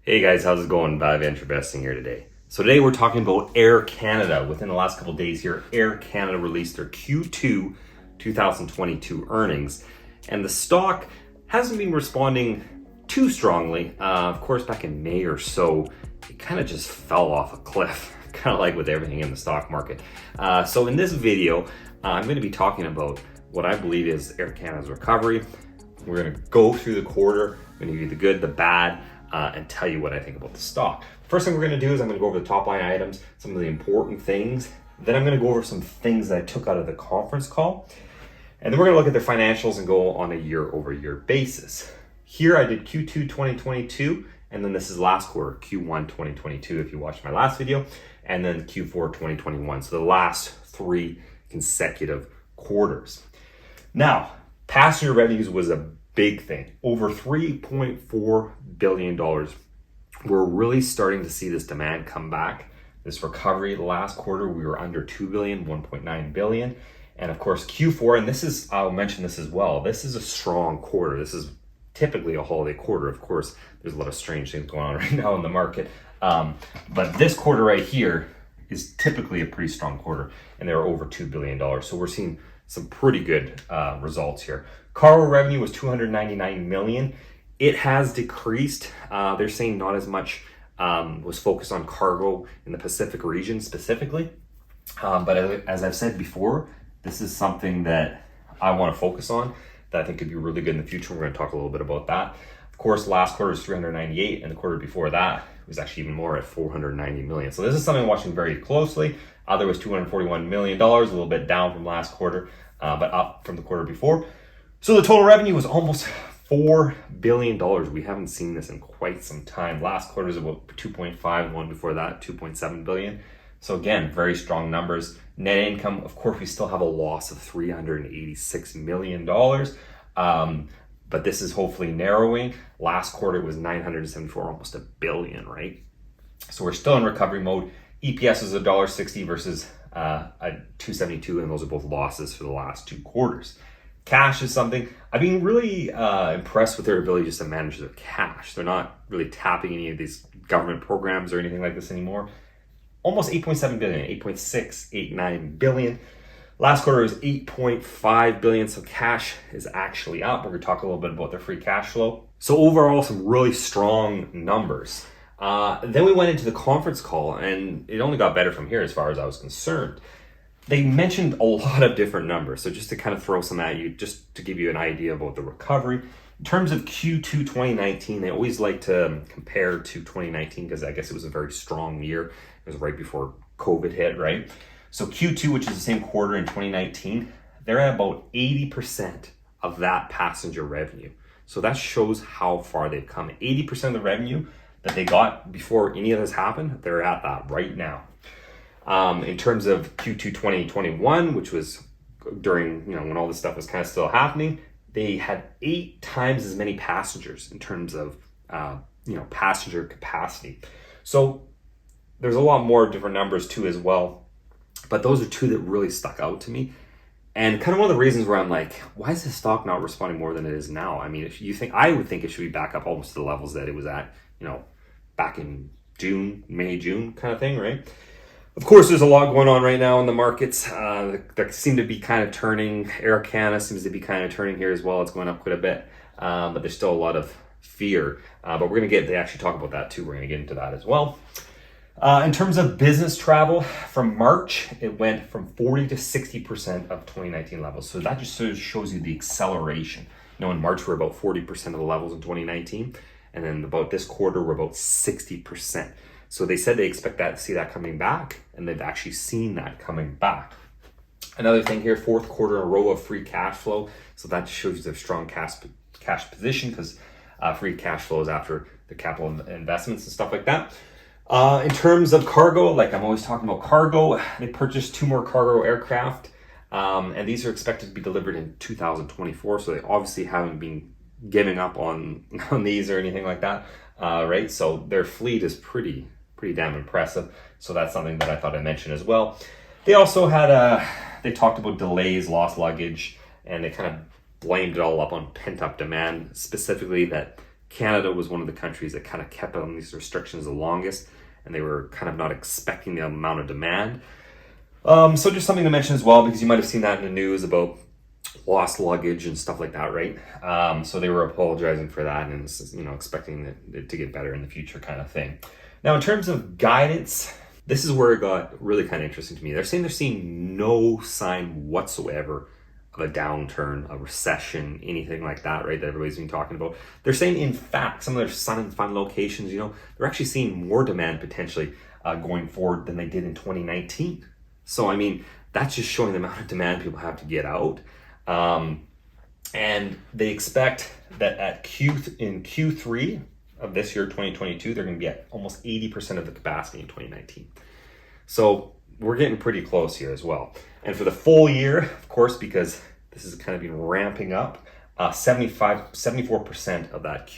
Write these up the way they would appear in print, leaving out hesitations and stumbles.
Hey guys, how's it going? Bad Venture Investing here today. So today we're talking about Air Canada. Within the last couple of days here, Air Canada released their Q2 2022 earnings, and the stock hasn't been responding too strongly. Of course, back in May or so, it kind of just fell off a cliff, kind of like with everything in the stock market. So in this video, I'm going to be talking about what I believe is Air Canada's recovery. We're going to go through the quarter. I'm going to give you the good, the bad, and tell you what I think about the stock. First thing we're going to do is I'm going to go over the top line items, some of the important things. Then I'm going to go over some things that I took out of the conference call. And then we're going to look at their financials and go on a year-over-year basis. Here I did Q2 2022, and then this is last quarter, Q1 2022, if you watched my last video, and then Q4 2021. So the last 3 consecutive quarters. Now, passenger revenues was a big thing. Over $3.4 billion. We're really starting to see this demand come back. This recovery, the last quarter, we were under 2 billion, 1.9 billion. And of course, Q4, and this is, I'll mention this as well, this is a strong quarter. This is typically a holiday quarter. Of course, there's a lot of strange things going on right now in the market. But this quarter right here is typically a pretty strong quarter, and they're over $2 billion. So we're seeing some pretty good results here. Cargo revenue was 299 million. It has decreased. They're saying not as much was focused on cargo in the Pacific region specifically. But as I've said before, this is something that I want to focus on that I think could be really good in the future. We're going to talk a little bit about that. Of course, last quarter was 398, and the quarter before that was actually even more at 490 million. So this is something I'm watching very closely. There was $241 million, a little bit down from last quarter, but up from the quarter before. So the total revenue was almost $4 billion. We haven't seen this in quite some time. Last quarter was about 2.5, one before that, 2.7 billion. So again, very strong numbers. Net income, of course, we still have a loss of $386 million. But this is hopefully narrowing. Last quarter was 974, almost $1 billion, right? So we're still in recovery mode. EPS is $1.60 versus $2.72, and those are both losses for the last 2 quarters. Cash is something I've been really impressed with their ability just to manage their cash. They're not really tapping any of these government programs or anything like this anymore. Almost 8.7 billion, 8.689 billion. Last quarter was 8.5 billion, so cash is actually up. We're going to talk a little bit about their free cash flow. So overall, some really strong numbers. Then we went into the conference call, and it only got better from here as far as I was concerned. They mentioned a lot of different numbers. So just to kind of throw some at you, just to give you an idea about the recovery. In terms of Q2 2019, they always like to compare to 2019 because I guess it was a very strong year. It was right before COVID hit, right? So Q2, which is the same quarter in 2019, they're at about 80% of that passenger revenue. So that shows how far they've come. 80% of the revenue that they got before any of this happened, they're at that right now. In terms of Q2 2021, which was during, when all this stuff was kind of still happening, they had 8 times as many passengers in terms of, passenger capacity. So there's a lot more different numbers too as well. But those are 2 that really stuck out to me. And kind of one of the reasons where I'm like, why is this stock not responding more than it is now? I mean, if you think, I would think it should be back up almost to the levels that it was at, back in May, June kind of thing, right? Of course, there's a lot going on right now in the markets that seem to be kind of turning. Air Canada seems to be kind of turning here as well. It's going up quite a bit, but there's still a lot of fear. But we're going to actually talk about that too. We're going to get into that as well. In terms of business travel, from March, it went from 40 to 60% of 2019 levels. So that just sort of shows you the acceleration. In March, we're about 40% of the levels in 2019. And then about this quarter, we're about 60%. So they said they expect to see that coming back, and they've actually seen that coming back. Another thing here, 4th quarter in a row of free cash flow. So that shows you their strong cash position, because free cash flow is after the capital investments and stuff like that. In terms of cargo, like I'm always talking about cargo, they purchased 2 more cargo aircraft, and these are expected to be delivered in 2024. So they obviously haven't been giving up on these or anything like that, right? So their fleet is pretty damn impressive. So that's something that I thought I'd mention as well. They also had they talked about delays, lost luggage, and they kind of blamed it all up on pent-up demand, specifically that Canada was one of the countries that kind of kept on these restrictions the longest, and they were kind of not expecting the amount of demand. So just something to mention as well, because you might have seen that in the news about lost luggage and stuff like that, right? So they were apologizing for that and, expecting it to get better in the future, kind of thing. Now, in terms of guidance, this is where it got really kind of interesting to me. They're seeing no sign whatsoever of a downturn, a recession, anything like that, right? That everybody's been talking about. They're saying, in fact, some of their sun and fun locations, they're actually seeing more demand potentially going forward than they did in 2019. So, I mean, that's just showing the amount of demand people have to get out. And they expect that in Q3 of this year, 2022, they're going to be at almost 80% of the capacity in 2019. So we're getting pretty close here as well. And for the full year, of course, because this has kind of been ramping up, 74% of that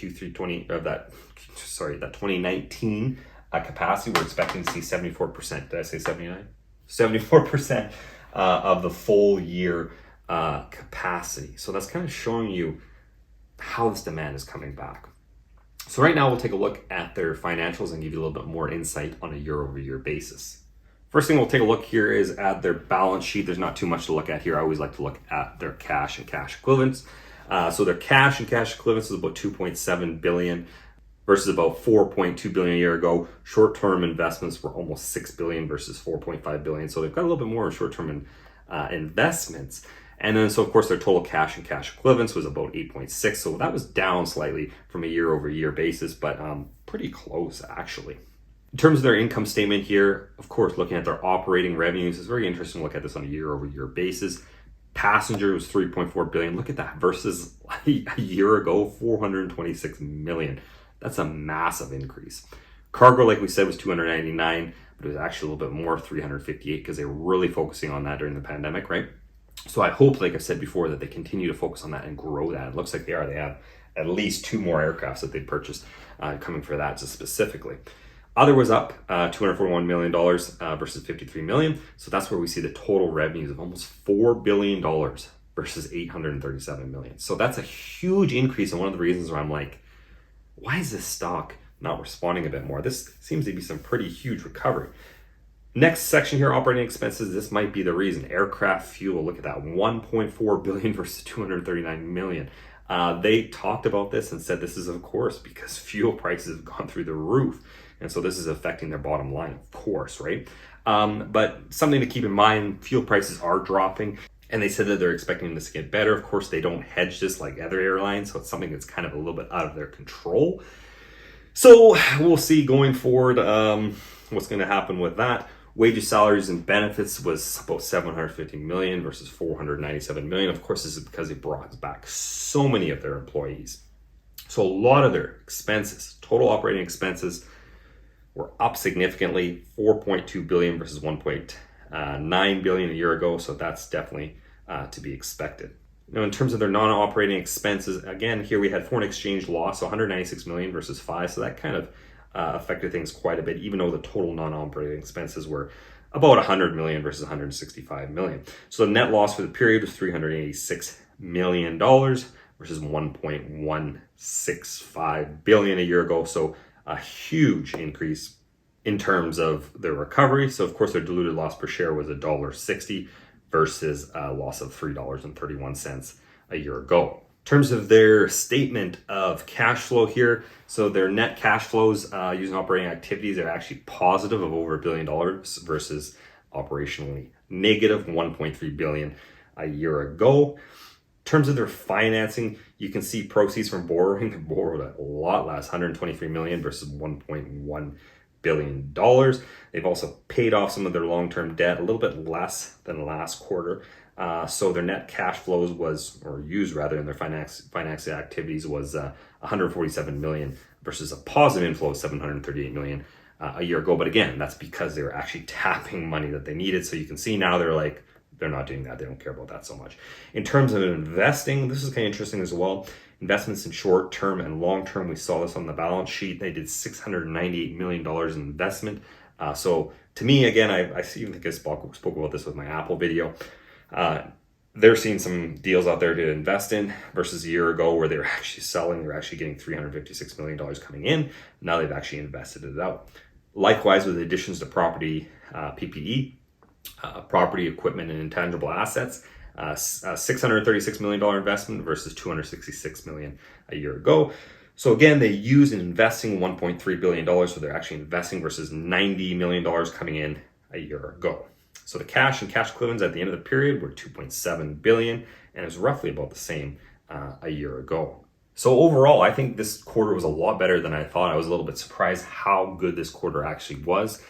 that 2019 capacity, we're expecting to see 74%. Did I say 79? 74% of the full year capacity. So that's kind of showing you how this demand is coming back. So right now we'll take a look at their financials and give you a little bit more insight on a year-over-year basis. First thing we'll take a look here is at their balance sheet. There's not too much to look at here. I always like to look at their cash and cash equivalents. So their cash and cash equivalents is about 2.7 billion versus about 4.2 billion a year ago. Short-term investments were almost 6 billion versus 4.5 billion. So they've got a little bit more short-term investments. And then, so of course, their total cash and cash equivalents was about 8.6. So that was down slightly from a year-over-year basis, but pretty close actually. In terms of their income statement here, of course, looking at their operating revenues, it's very interesting to look at this on a year-over-year basis. Passenger was 3.4 billion. Look at that versus a year ago, 426 million. That's a massive increase. Cargo, like we said, was 299, but it was actually a little bit more, 358, because they were really focusing on that during the pandemic, right? So I hope, like I said before, that they continue to focus on that and grow that. It looks like they are. They have at least 2 more aircrafts that they purchased coming for that specifically. Other was up $241 million versus 53 million. So that's where we see the total revenues of almost $4 billion versus 837 million. So that's a huge increase. And one of the reasons where I'm like, why is this stock not responding a bit more? This seems to be some pretty huge recovery. Next section here, operating expenses. This might be the reason. Aircraft fuel, look at that, 1.4 billion versus 239 million. They talked about this and said this is, of course, because fuel prices have gone through the roof. And so this is affecting their bottom line, of course, right? But something to keep in mind, fuel prices are dropping. And they said that they're expecting this to get better. Of course, they don't hedge this like other airlines. So it's something that's kind of a little bit out of their control. So we'll see going forward what's going to happen with that. Wages, salaries, and benefits was about 750 million versus 497 million. Of course, this is because they brought back so many of their employees. So a lot of their expenses, total operating expenses, were up significantly, 4.2 billion versus 1.9 billion a year ago. So that's definitely to be expected. Now, in terms of their non-operating expenses, again, here we had foreign exchange loss, so 196 million versus 5. So that kind of affected things quite a bit, even though the total non-operating expenses were about 100 million versus 165 million. So the net loss for the period was $386 million versus 1.165 billion a year ago. So a huge increase in terms of their recovery. So of course, their diluted loss per share was $1.60 versus a loss of $3.31 a year ago. In terms of their statement of cash flow here, so their net cash flows using operating activities are actually positive of over $1 billion versus operationally negative 1.3 billion a year ago. In terms of their financing, you can see proceeds from borrowing. They borrowed a lot less, 123 million versus 1.1 billion dollars. They've also paid off some of their long-term debt, a little bit less than last quarter. So their net cash flows used in their financing activities was 147 million versus a positive inflow of 738 million a year ago. But again, that's because they were actually tapping money that they needed. So you can see now they're not doing that. They don't care about that so much. In terms of investing, this is kind of interesting as well. Investments in short term and long term, we saw this on the balance sheet. They did $698 million in investment. So to me, again, I even think I spoke about this with my Apple video. they're seeing some deals out there to invest in versus a year ago where they were actually selling. They're actually getting $356 million coming in. Now they've actually invested it out. Likewise, with additions to property, PPE, property, equipment, and intangible assets, $636 million investment versus $266 million a year ago. So again, they use in investing $1.3 billion, so they're actually investing versus $90 million coming in a year ago. So the cash and cash equivalents at the end of the period were $2.7 billion, and it was roughly about the same a year ago. So overall, I think this quarter was a lot better than I thought. I was a little bit surprised how good this quarter actually was.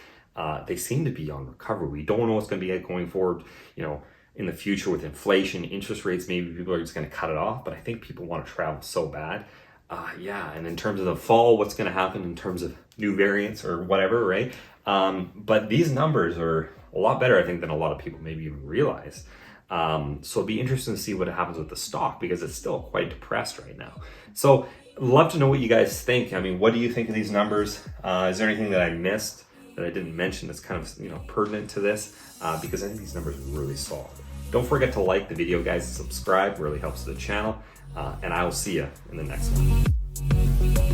They seem to be on recovery. We don't know what's going to be going forward, in the future with inflation, interest rates. Maybe people are just going to cut it off, but I think people want to travel so bad. And in terms of the fall, what's going to happen in terms of new variants or whatever, right? But these numbers are a lot better, I think, than a lot of people maybe even realize. So it'll be interesting to see what happens with the stock because it's still quite depressed right now. So love to know what you guys think. I mean, what do you think of these numbers? Is there anything that I missed that I didn't mention that's kind of pertinent to this? Because I think these numbers are really solid. Don't forget to like the video, guys, and subscribe. It really helps the channel. And I will see you in the next one.